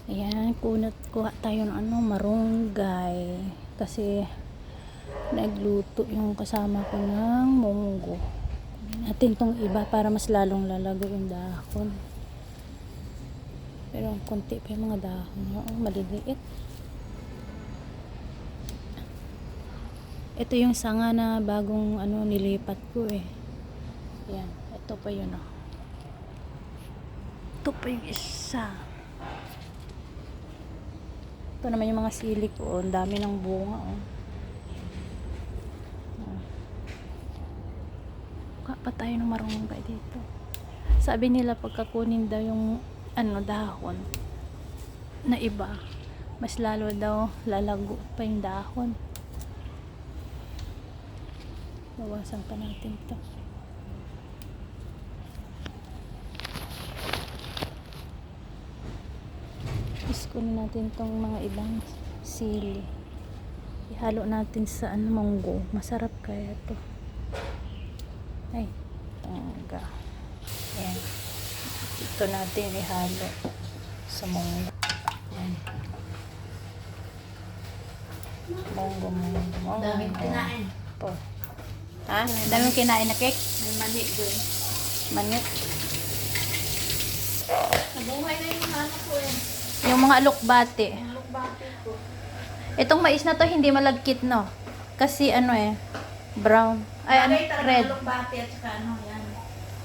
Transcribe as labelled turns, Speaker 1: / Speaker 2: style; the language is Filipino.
Speaker 1: Ayan, kuha tayo ng marunggay. Kasi nagluto yung kasama ko ng munggo. Kunin natin tong iba para mas lalong lalago yung dahon. Pero konti pa yung mga dahon. Oo, maliliit. Ito yung sanga na bagong nilipat ko eh. Ayan, ito pa yun oh. Ito pa yung isa. Ito naman yung mga sili ko. Ang dami ng bunga oh. Kuha pa tayo ng marunggay dito. Sabi nila pagkakunin daw yung dahon na iba, mas lalo daw lalago pa yung dahon. Bawasan pa natin to. Iskunin natin tong mga ibang sili. Ihalo natin sa munggo. Masarap kaya to. Ay, tangga. Ayan. Ito natin ihalo sa munggo. Ayan. Munggo.
Speaker 2: Daming kinain.
Speaker 1: Po. Ha? Daming kinain na cake?
Speaker 2: May mani doon.
Speaker 1: Mani?
Speaker 2: Nabuhay na yung mga anak ko eh.
Speaker 1: Yung mga alokbate.
Speaker 2: Yung lukbate ko.
Speaker 1: Itong mais na to hindi malagkit no. Kasi brown. Ay,
Speaker 2: Bagay talaga
Speaker 1: red.
Speaker 2: ng lukbate at saka yan.